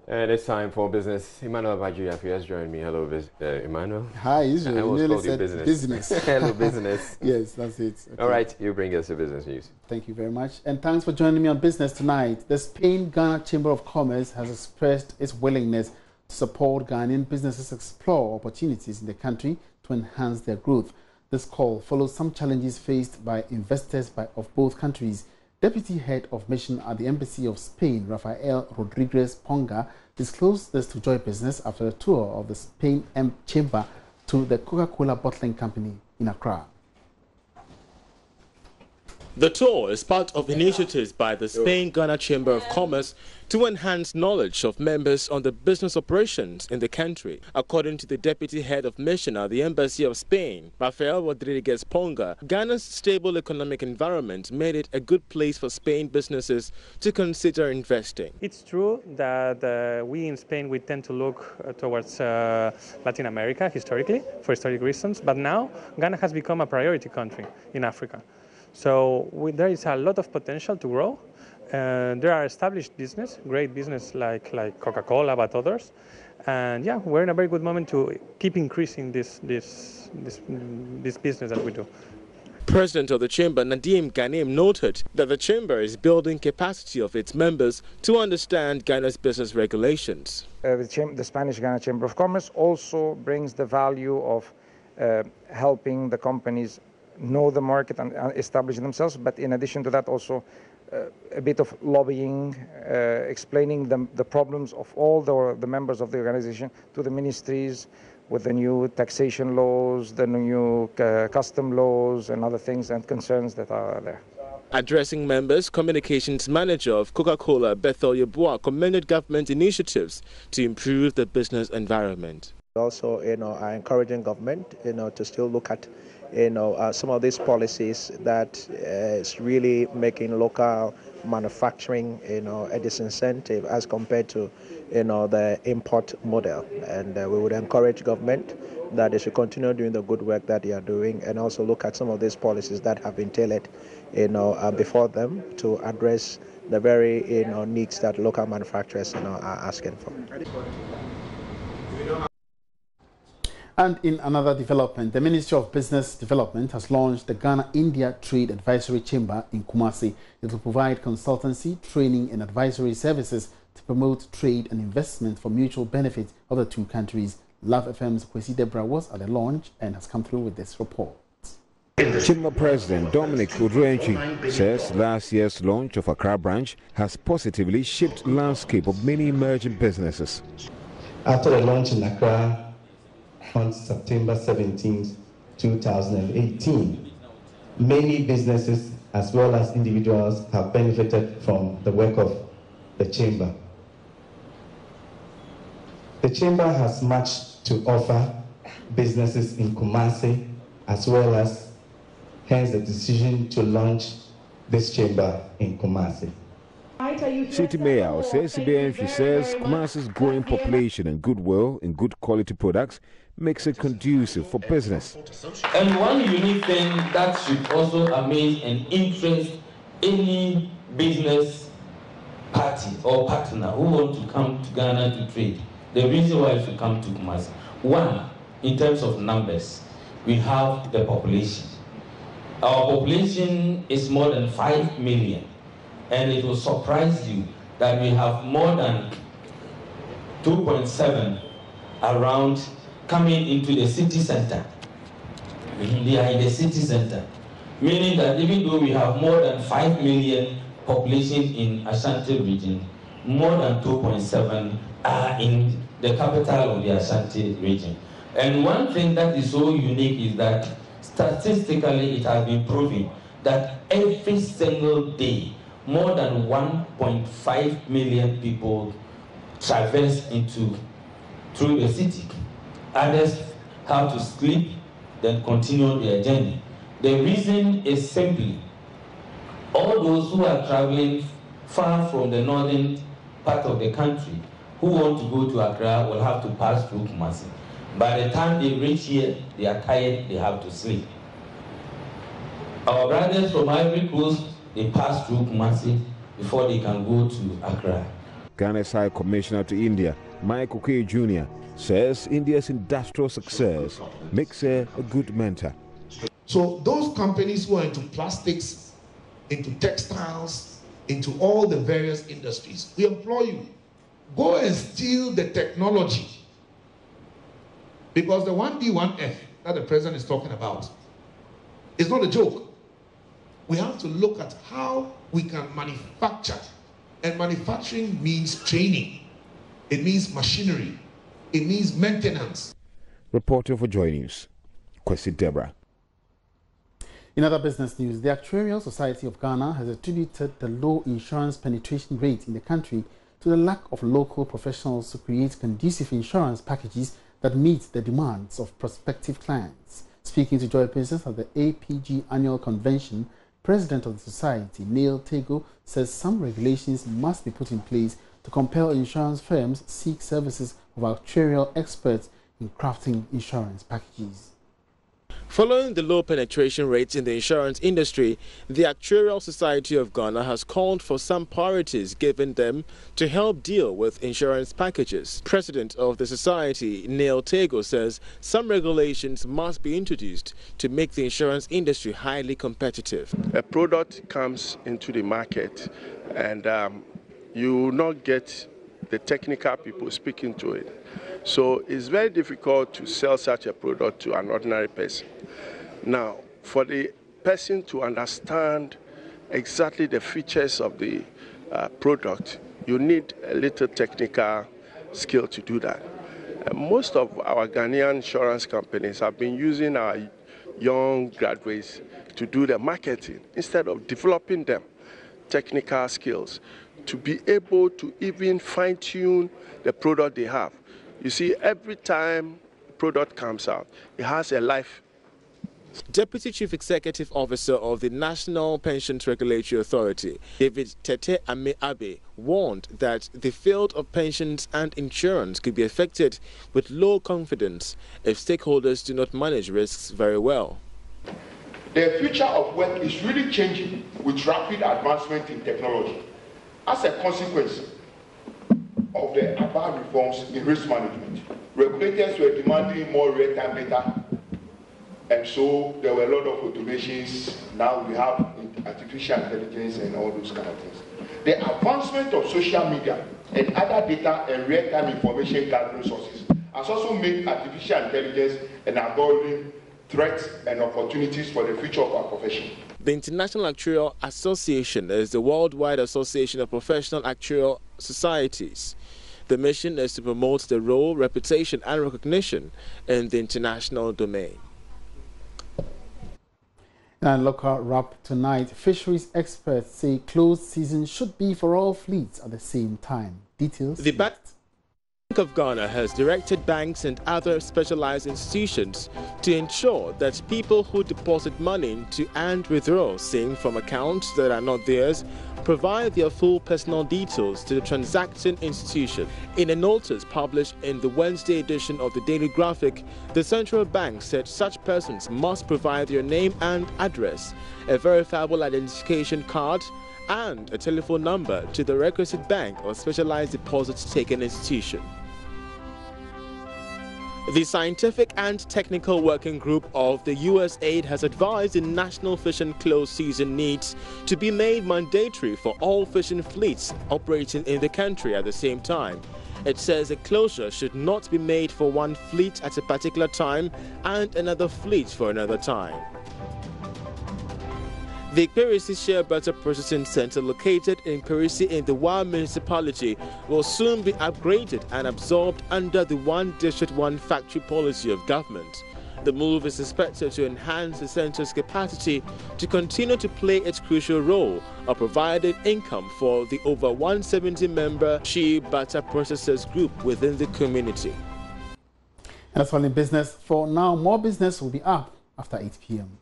And it's time for business. Emmanuel Bajuyafi has joined me. Hello, Emmanuel. Hi, Israel. I You almost nearly called you said business. Hello, business. Yes, that's it. Okay. All right, you bring us the business news. Thank you very much. And thanks for joining me on Business Tonight. The Spain-Ghana Chamber of Commerce has expressed its willingness to support Ghanaian businesses explore opportunities in the country to enhance their growth. This call follows some challenges faced by investors of both countries. Deputy Head of Mission at the Embassy of Spain, Rafael Rodriguez Ponga, disclosed this to Joy Business after a tour of the Spain Chamber to the Coca-Cola bottling company in Accra. The tour is part of initiatives by the Spain-Ghana Chamber of Commerce to enhance knowledge of members on the business operations in the country. According to the Deputy Head of Mission at the Embassy of Spain, Rafael Rodriguez Ponga, Ghana's stable economic environment made it a good place for Spain businesses to consider investing. It's true that we in Spain, we tend to look towards Latin America historically, for historic reasons, but now Ghana has become a priority country in Africa. So there is a lot of potential to grow. There are established business, great business like Coca-Cola, but others. And yeah, we're in a very good moment to keep increasing this business that we do. President of the Chamber, Nadim Ghanem, noted that the Chamber is building capacity of its members to understand Ghana's business regulations. The Spanish-Ghana Chamber of Commerce also brings the value of helping the companies know the market and establish themselves, but in addition to that also a bit of lobbying, explaining the problems of all the members of the organization to the ministries with the new taxation laws, the new custom laws and other things and concerns that are there. Addressing members, Communications Manager of Coca-Cola, Bethel Yeboah, commended government initiatives to improve the business environment. Also, are encouraging government, to still look at some of these policies that is really making local manufacturing, a disincentive as compared to, the import model. And we would encourage government that they should continue doing the good work that they are doing and also look at some of these policies that have been tailored, before them to address the very, needs that local manufacturers, are asking for. And in another development, the Ministry of Business Development has launched the Ghana-India Trade Advisory Chamber in Kumasi. It will provide consultancy, training and advisory services to promote trade and investment for mutual benefit of the two countries. Love FM's Kwesi Debra was at the launch and has come through with this report. Chamber President Dominic Udrenchi says last year's launch of Accra branch has positively shaped the landscape of many emerging businesses. After the launch in Accra on September 17, 2018, many businesses as well as individuals have benefited from the work of the Chamber. The Chamber has much to offer businesses in Kumasi, as well as hence the decision to launch this Chamber in Kumasi. City Mayor says CBN, says Kumasi's growing population and goodwill in good quality products makes it conducive for business. And one unique thing that should also amaze and interest any business party or partner who want to come to Ghana to trade, the reason why you should come to Kumasi. One, in terms of numbers, we have the population. Our population is more than 5 million. And it will surprise you that we have more than 2.7 around coming into the city center. They are in the city center, meaning that even though we have more than 5 million population in Ashanti region, more than 2.7 are in the capital of the Ashanti region. And one thing that is so unique is that statistically it has been proven that every single day more than 1.5 million people traverse through the city. Others have to sleep, then continue their journey. The reason is simply, all those who are traveling far from the northern part of the country, who want to go to Accra will have to pass through Kumasi. By the time they reach here, they are tired, they have to sleep. Our brothers from Ivory Coast, they pass through Kumasi before they can go to Accra. Ghana's High Commissioner to India, Mike Okoye Jr., says India's industrial success makes her a good mentor. So those companies who are into plastics, into textiles, into all the various industries, we implore you, go and steal the technology. Because the 1D, 1F that the president is talking about is not a joke. We have to look at how we can manufacture. And manufacturing means training. It means machinery. It means maintenance. Reporting for Joy News, Kwesi Deborah. In other business news, the Actuarial Society of Ghana has attributed the low insurance penetration rate in the country to the lack of local professionals to create conducive insurance packages that meet the demands of prospective clients. Speaking to Joy Business at the APG Annual Convention, President of the Society, Neil Tego, says some regulations must be put in place to compel insurance firms seek services of actuarial experts in crafting insurance packages. Following the low penetration rates in the insurance industry, the Actuarial Society of Ghana has called for some priorities given them to help deal with insurance packages. President of the society, Neil Tego, says some regulations must be introduced to make the insurance industry highly competitive. A product comes into the market and you will not get the technical people speaking to it. So it's very difficult to sell such a product to an ordinary person. Now, for the person to understand exactly the features of the product, you need a little technical skill to do that. Most of our Ghanaian insurance companies have been using our young graduates to do the marketing instead of developing them technical skills to be able to even fine-tune the product they have. You see, every time a product comes out, it has a life. Deputy Chief Executive Officer of the National Pensions Regulatory Authority, David Tete Ame Abe, warned that the field of pensions and insurance could be affected with low confidence if stakeholders do not manage risks very well. The future of work is really changing with rapid advancement in technology. As a consequence of the above reforms in risk management, regulators were demanding more real-time data, and so there were a lot of automations. Now we have artificial intelligence and all those kind of things. The advancement of social media and other data and real-time information gathering sources has also made artificial intelligence an algorithm threats and opportunities for the future of our profession. The International Actuarial Association is the worldwide association of professional actuarial societies. The mission is to promote the role, reputation and recognition in the international domain. And local wrap tonight, fisheries experts say closed season should be for all fleets at the same time. Details. The Bank of Ghana has directed banks and other specialized institutions to ensure that people who deposit money into and withdraw same from accounts that are not theirs provide their full personal details to the transacting institution. In a notice published in the Wednesday edition of the Daily Graphic, the central bank said such persons must provide their name and address, a verifiable identification card, and a telephone number to the requisite bank or specialized deposit-taking institution. The Scientific and Technical Working Group of the USAID has advised the national fishing close season needs to be made mandatory for all fishing fleets operating in the country at the same time. It says a closure should not be made for one fleet at a particular time and another fleet for another time. The Perisi Shea Butter Processing Center, located in Perisi in the Wa municipality, will soon be upgraded and absorbed under the One District, One Factory policy of government. The move is expected to enhance the center's capacity to continue to play its crucial role of providing income for the over 170-member Shea Butter Processors Group within the community. And that's all in business for now. More business will be up after 8 p.m.